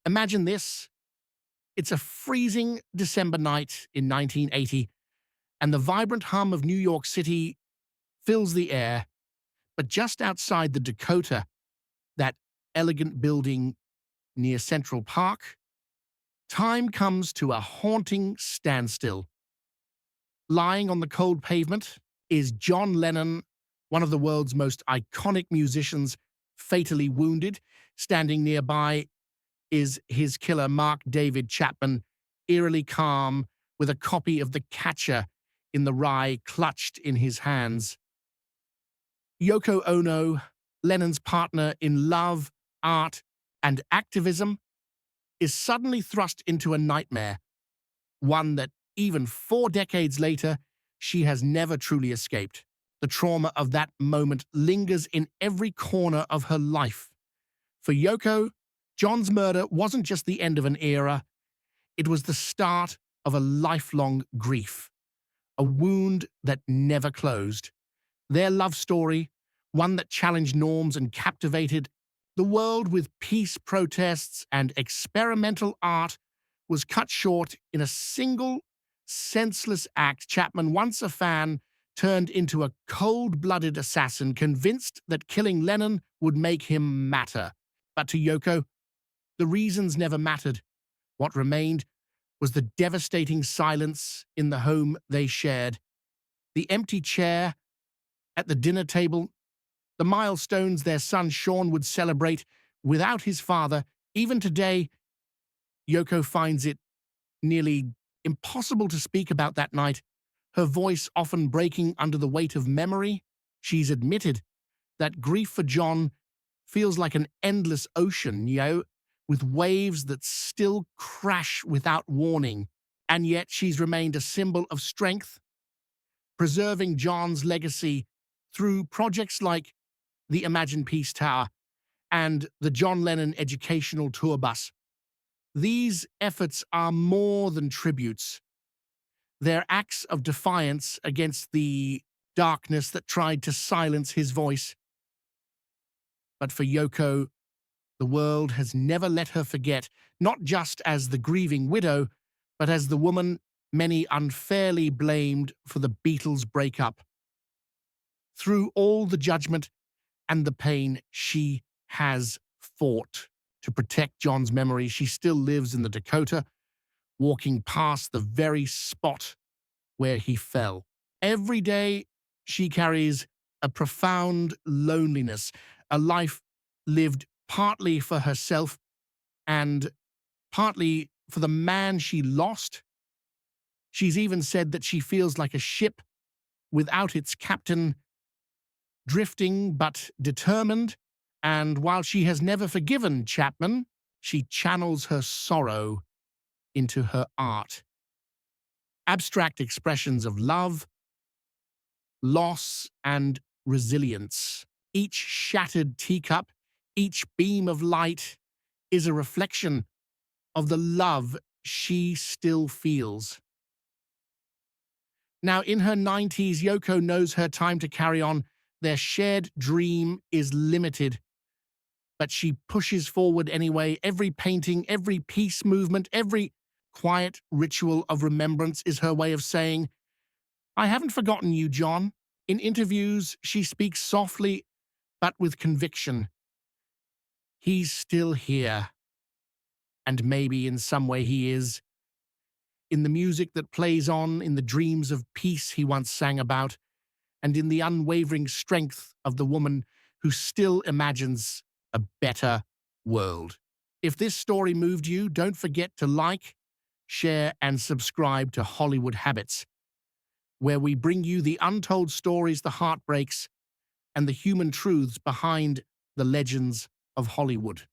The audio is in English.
Imagine this. It's a freezing December night in 1980, and the vibrant hum of New York City fills the air. But just outside the Dakota, that elegant building near Central Park, time comes to a haunting standstill. Lying on the cold pavement is John Lennon, one of the world's most iconic musicians, fatally wounded. Standing nearby is his killer, Mark David Chapman, eerily calm, with a copy of The Catcher in the Rye clutched in his hands. Yoko Ono, Lennon's partner in love, art, and activism, is suddenly thrust into a nightmare, one that even 4 decades later, she has never truly escaped. The trauma of that moment lingers in every corner of her life. For Yoko, John's murder wasn't just the end of an era, it was the start of a lifelong grief, a wound that never closed. Their love story, one that challenged norms and captivated the world with peace protests and experimental art, was cut short in a single, senseless act. Chapman, once a fan, turned into a cold-blooded assassin, convinced that killing Lennon would make him matter. But to Yoko, the reasons never mattered. What remained was the devastating silence in the home they shared, the empty chair at the dinner table, the milestones their son Sean would celebrate without his father. Even today, Yoko finds it nearly impossible to speak about that night, her voice often breaking under the weight of memory. She's admitted that grief for John feels like an endless ocean, with waves that still crash without warning. And yet she's remained a symbol of strength, preserving John's legacy through projects like the Imagine Peace Tower and the John Lennon Educational Tour Bus. These efforts are more than tributes. They're acts of defiance against the darkness that tried to silence his voice. But for Yoko, the world has never let her forget, not just as the grieving widow, but as the woman many unfairly blamed for the Beatles' breakup. Through all the judgment and the pain, she has fought to protect John's memory. She still lives in the Dakota, walking past the very spot where he fell. Every day, she carries a profound loneliness, a life lived partly for herself and partly for the man she lost. She's even said that she feels like a ship without its captain, drifting but determined. And while she has never forgiven Chapman, she channels her sorrow into her art. Abstract expressions of love, loss, and resilience. Each shattered teacup, each beam of light is a reflection of the love she still feels. Now, in her 90s, Yoko knows her time to carry on. Their shared dream is limited, but she pushes forward anyway. Every painting, every peace movement, every quiet ritual of remembrance is her way of saying, "I haven't forgotten you, John." In interviews, she speaks softly, but with conviction. He's still here. And maybe in some way he is. In the music that plays on, in the dreams of peace he once sang about, and in the unwavering strength of the woman who still imagines a better world. If this story moved you, don't forget to like, share, and subscribe to Hollywood Habits, where we bring you the untold stories, the heartbreaks, and the human truths behind the legends of Hollywood.